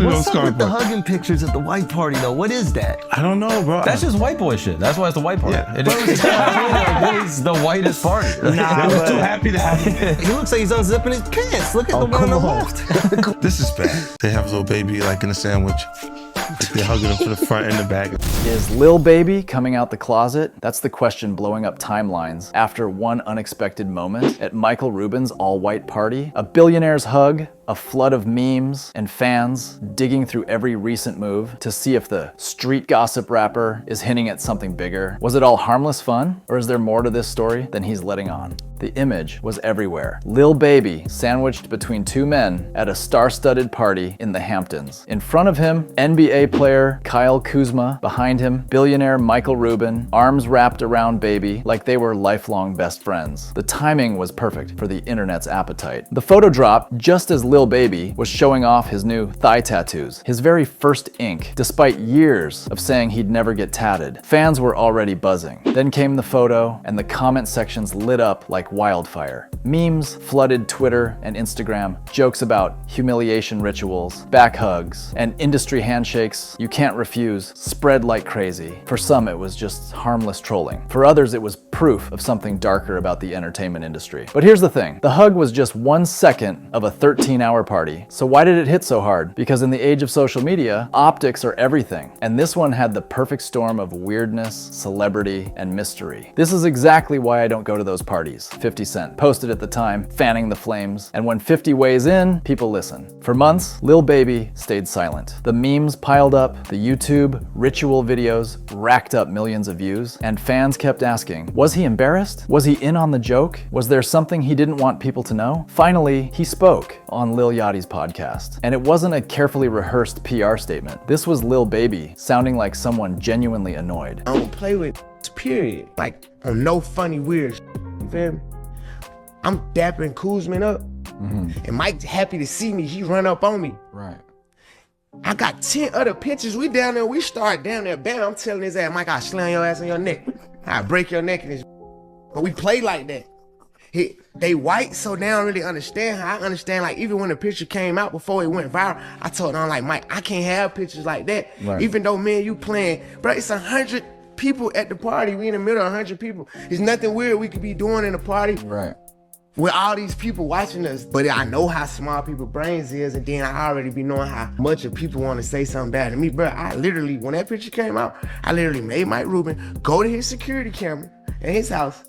What's up with the hugging pictures at the white party though? What is that? I don't know, bro. That's just white boy shit. That's why it's the white party. Yeah. It's the whitest party. Nah, we're too happy to have him. He looks like he's unzipping his pants. Look at the one on the left. This is bad. They have Lil Baby like in a sandwich. They're hugging him from the front and the back. Is Lil Baby coming out the closet? That's the question blowing up timelines after one unexpected moment at Michael Rubin's all-white party. A billionaire's hug, a flood of memes, and fans digging through every recent move to see if the street gossip rapper is hinting at something bigger. Was it all harmless fun? Or is there more to this story than he's letting on? The image was everywhere. Lil Baby sandwiched between two men at a star-studded party in the Hamptons. In front of him, NBA player Kyle Kuzma. Behind him, billionaire Michael Rubin, arms wrapped around Baby like they were lifelong best friends. The timing was perfect for the internet's appetite. The photo dropped just as Lil Baby was showing off his new thigh tattoos, his very first ink, despite years of saying he'd never get tatted. Fans were already buzzing. Then came the photo, and the comment sections lit up like wildfire. Memes flooded Twitter and Instagram, jokes about humiliation rituals, back hugs, and industry handshakes you can't refuse spread like crazy. For some, it was just harmless trolling. For others, it was proof of something darker about the entertainment industry. But here's the thing, the hug was just 1 second of a 13-hour party. So why did it hit so hard? Because in the age of social media, optics are everything. And this one had the perfect storm of weirdness, celebrity, and mystery. This is exactly why I don't go to those parties. 50 Cent posted at the time, fanning the flames. And when 50 weighs in, people listen. For months, Lil Baby stayed silent. The memes piled up, the YouTube ritual videos racked up millions of views, and fans kept asking, was he embarrassed? Was he in on the joke? Was there something he didn't want people to know? Finally, he spoke on Lil Yachty's podcast. And it wasn't a carefully rehearsed PR statement. This was Lil Baby sounding like someone genuinely annoyed. I don't play with period. Like, on no funny weird shit. You feel me? I'm dapping Kuzma up. And Mike's happy to see me. He run up on me. Right. I got 10 other pictures. We down there. We start down there. Bam, I'm telling his ass, Mike, I'll slam your ass on your neck. I'll break your neck in this. But we play like that. They white, so they don't really understand how I understand. Like, even when the picture came out before it went viral, I told them, like, Mike, I can't have pictures like that. Right. Even though me and you playing, bro, it's 100 people at the party. We in the middle of 100 people. There's nothing weird we could be doing in a party. Right. With all these people watching us. But I know how small people's brains is, and then I already be knowing how much of people want to say something bad to me. Bro, I literally, when that picture came out, I literally made Mike Rubin go to his security camera at his house,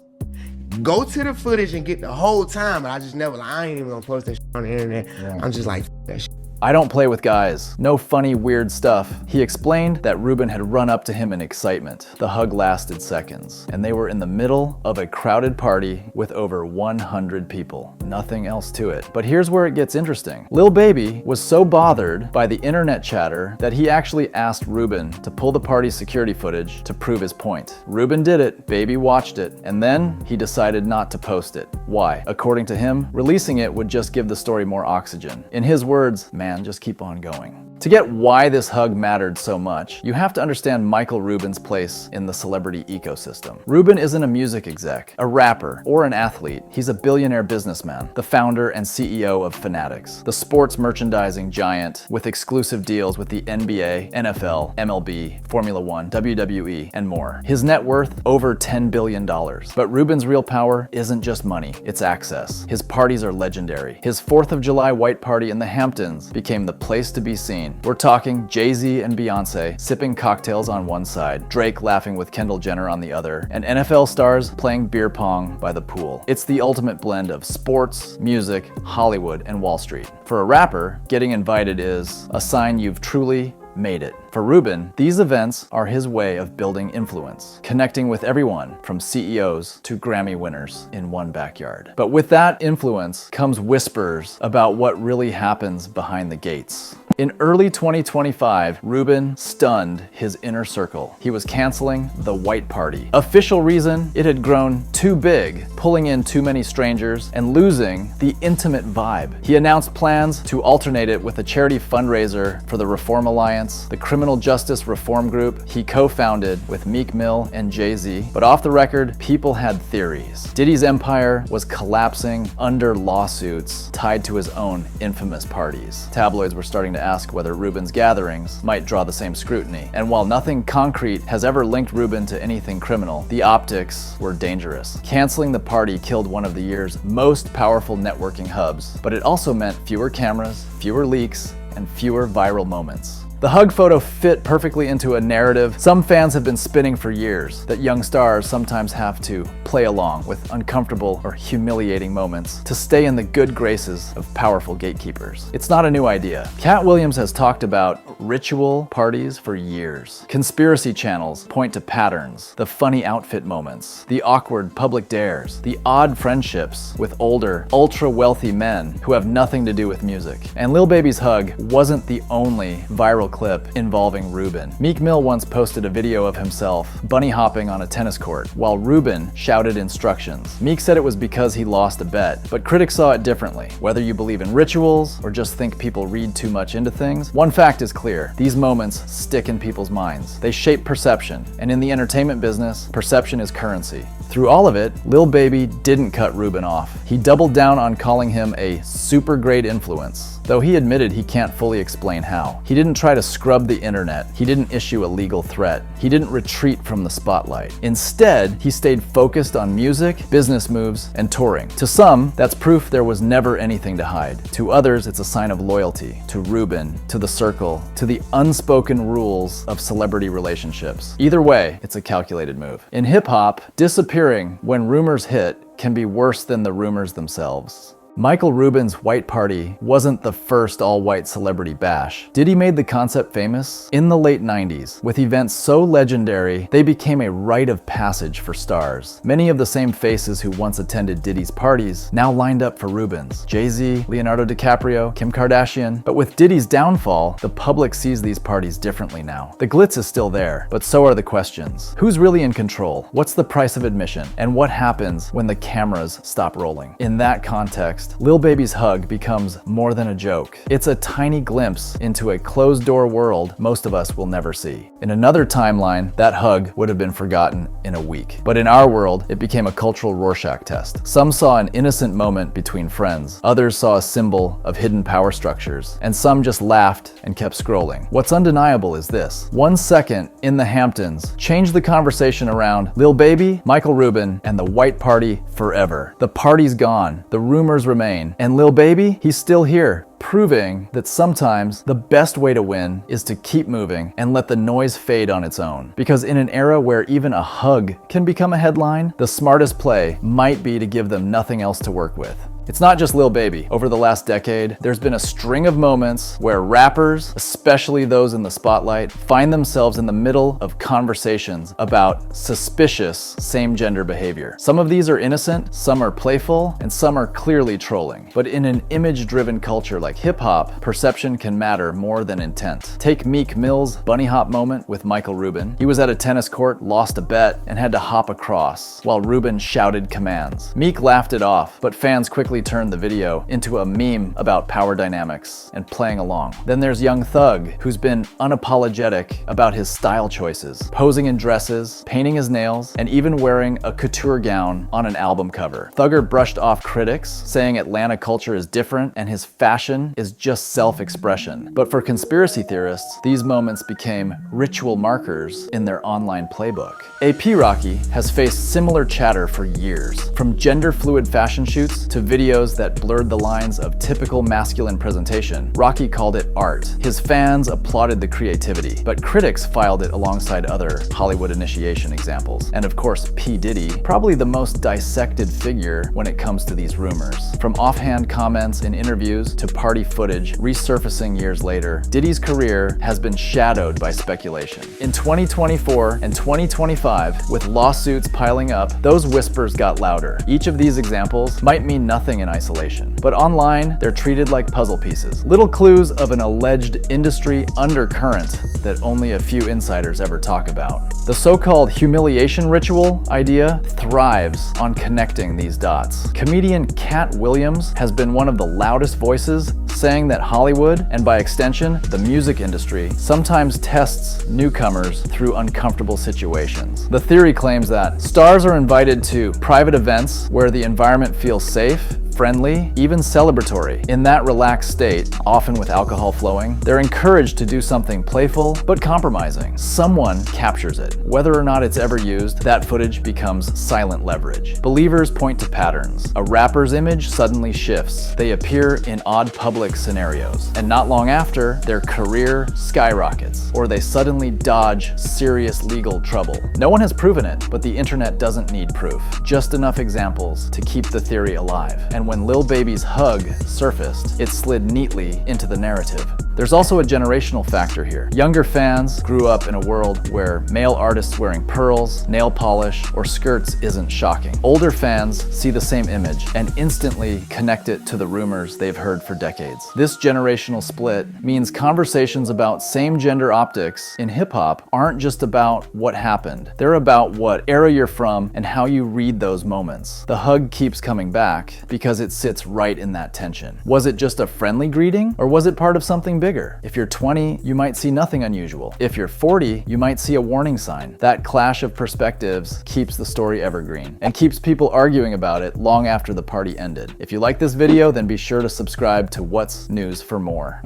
go to the footage and get the whole time, but I just never, like, I ain't even gonna post that shit on the internet. Yeah. I'm just like, that shit. I don't play with guys. No funny, weird stuff. He explained that Rubin had run up to him in excitement. The hug lasted seconds, and they were in the middle of a crowded party with over 100 people. Nothing else to it. But here's where it gets interesting. Lil Baby was so bothered by the internet chatter that he actually asked Rubin to pull the party's security footage to prove his point. Rubin did it, Baby watched it, and then he decided not to post it. Why? According to him, releasing it would just give the story more oxygen. In his words, man, just keep on going. To get why this hug mattered so much, you have to understand Michael Rubin's place in the celebrity ecosystem. Rubin isn't a music exec, a rapper, or an athlete. He's a billionaire businessman, the founder and CEO of Fanatics, the sports merchandising giant with exclusive deals with the NBA, NFL, MLB, Formula One, WWE, and more. His net worth, over $10 billion. But Rubin's real power isn't just money, it's access. His parties are legendary. His 4th of July white party in the Hamptons became the place to be seen. We're talking Jay-Z and Beyonce sipping cocktails on one side, Drake laughing with Kendall Jenner on the other, and NFL stars playing beer pong by the pool. It's the ultimate blend of sports, music, Hollywood, and Wall Street. For a rapper, getting invited is a sign you've truly made it. For Rubin, these events are his way of building influence, connecting with everyone from CEOs to Grammy winners in one backyard. But with that influence comes whispers about what really happens behind the gates. In early 2025, Rubin stunned his inner circle. He was canceling the white party. Official reason, it had grown too big, pulling in too many strangers and losing the intimate vibe. He announced plans to alternate it with a charity fundraiser for the Reform Alliance, the criminal justice reform group he co-founded with Meek Mill and Jay-Z. But off the record, people had theories. Diddy's empire was collapsing under lawsuits tied to his own infamous parties. Tabloids were starting to ask whether Rubin's gatherings might draw the same scrutiny. And while nothing concrete has ever linked Rubin to anything criminal, the optics were dangerous. Canceling the party killed one of the year's most powerful networking hubs, but it also meant fewer cameras, fewer leaks, and fewer viral moments. The hug photo fit perfectly into a narrative some fans have been spinning for years, that young stars sometimes have to play along with uncomfortable or humiliating moments to stay in the good graces of powerful gatekeepers. It's not a new idea. Cat Williams has talked about ritual parties for years. Conspiracy channels point to patterns, the funny outfit moments, the awkward public dares, the odd friendships with older, ultra-wealthy men who have nothing to do with music. And Lil Baby's hug wasn't the only viral clip involving Rubin. Meek Mill once posted a video of himself bunny hopping on a tennis court while Rubin shouted instructions. Meek said it was because he lost a bet, but critics saw it differently. Whether you believe in rituals or just think people read too much into things, one fact is clear: these moments stick in people's minds. They shape perception, and in the entertainment business, perception is currency. Through all of it, Lil Baby didn't cut Rubin off. He doubled down on calling him a super great influence, though he admitted he can't fully explain how. He didn't try to scrub the internet. He didn't issue a legal threat. He didn't retreat from the spotlight. Instead, he stayed focused on music, business moves, and touring. To some, that's proof there was never anything to hide. To others, it's a sign of loyalty to Rubin, to the circle, to the unspoken rules of celebrity relationships. Either way, it's a calculated move. In hip-hop, disappearing when rumors hit can be worse than the rumors themselves. Michael Rubin's White Party wasn't the first all-white celebrity bash. Diddy made the concept famous in the late 90s, with events so legendary they became a rite of passage for stars. Many of the same faces who once attended Diddy's parties now lined up for Rubin's. Jay-Z, Leonardo DiCaprio, Kim Kardashian. But with Diddy's downfall, the public sees these parties differently now. The glitz is still there, but so are the questions. Who's really in control? What's the price of admission? And what happens when the cameras stop rolling? In that context, Lil Baby's hug becomes more than a joke. It's a tiny glimpse into a closed-door world most of us will never see. In another timeline, that hug would have been forgotten in a week. But in our world, it became a cultural Rorschach test. Some saw an innocent moment between friends. Others saw a symbol of hidden power structures. And some just laughed and kept scrolling. What's undeniable is this: 1 second in the Hamptons changed the conversation around Lil Baby, Michael Rubin, and the White Party forever. The party's gone. The rumors remain. And Lil Baby, he's still here, proving that sometimes the best way to win is to keep moving and let the noise fade on its own. Because in an era where even a hug can become a headline, the smartest play might be to give them nothing else to work with. It's not just Lil Baby. Over the last decade, there's been a string of moments where rappers, especially those in the spotlight, find themselves in the middle of conversations about suspicious same-gender behavior. Some of these are innocent, some are playful, and some are clearly trolling. But in an image-driven culture like hip-hop, perception can matter more than intent. Take Meek Mill's bunny hop moment with Michael Rubin. He was at a tennis court, lost a bet, and had to hop across, while Rubin shouted commands. Meek laughed it off, but fans quickly turned the video into a meme about power dynamics and playing along. Then there's Young Thug, who's been unapologetic about his style choices, posing in dresses, painting his nails, and even wearing a couture gown on an album cover. Thugger brushed off critics, saying Atlanta culture is different and his fashion is just self-expression. But for conspiracy theorists, these moments became ritual markers in their online playbook. AP Rocky has faced similar chatter for years, from gender-fluid fashion shoots to videos that blurred the lines of typical masculine presentation. Rocky called it art. His fans applauded the creativity, but critics filed it alongside other Hollywood initiation examples. And of course, P. Diddy, probably the most dissected figure when it comes to these rumors. From offhand comments in interviews to party footage resurfacing years later, Diddy's career has been shadowed by speculation. In 2024 and 2025, with lawsuits piling up, those whispers got louder. Each of these examples might mean nothing in isolation, but online, they're treated like puzzle pieces, little clues of an alleged industry undercurrent that only a few insiders ever talk about. The so-called humiliation ritual idea thrives on connecting these dots. Comedian Cat Williams has been one of the loudest voices saying that Hollywood, and by extension, the music industry, sometimes tests newcomers through uncomfortable situations. The theory claims that stars are invited to private events where the environment feels safe, friendly, even celebratory. In that relaxed state, often with alcohol flowing, they're encouraged to do something playful but compromising. Someone captures it. Whether or not it's ever used, that footage becomes silent leverage. Believers point to patterns. A rapper's image suddenly shifts. They appear in odd public scenarios, and not long after, their career skyrockets, or they suddenly dodge serious legal trouble. No one has proven it, but the internet doesn't need proof. Just enough examples to keep the theory alive. And when Lil Baby's hug surfaced, it slid neatly into the narrative. There's also a generational factor here. Younger fans grew up in a world where male artists wearing pearls, nail polish, or skirts isn't shocking. Older fans see the same image and instantly connect it to the rumors they've heard for decades. This generational split means conversations about same-gender optics in hip-hop aren't just about what happened. They're about what era you're from and how you read those moments. The hug keeps coming back because it sits right in that tension. Was it just a friendly greeting, or was it part of something bigger? If you're 20, you might see nothing unusual. If you're 40, you might see a warning sign. That clash of perspectives keeps the story evergreen and keeps people arguing about it long after the party ended. If you like this video, then be sure to subscribe to What's News for more.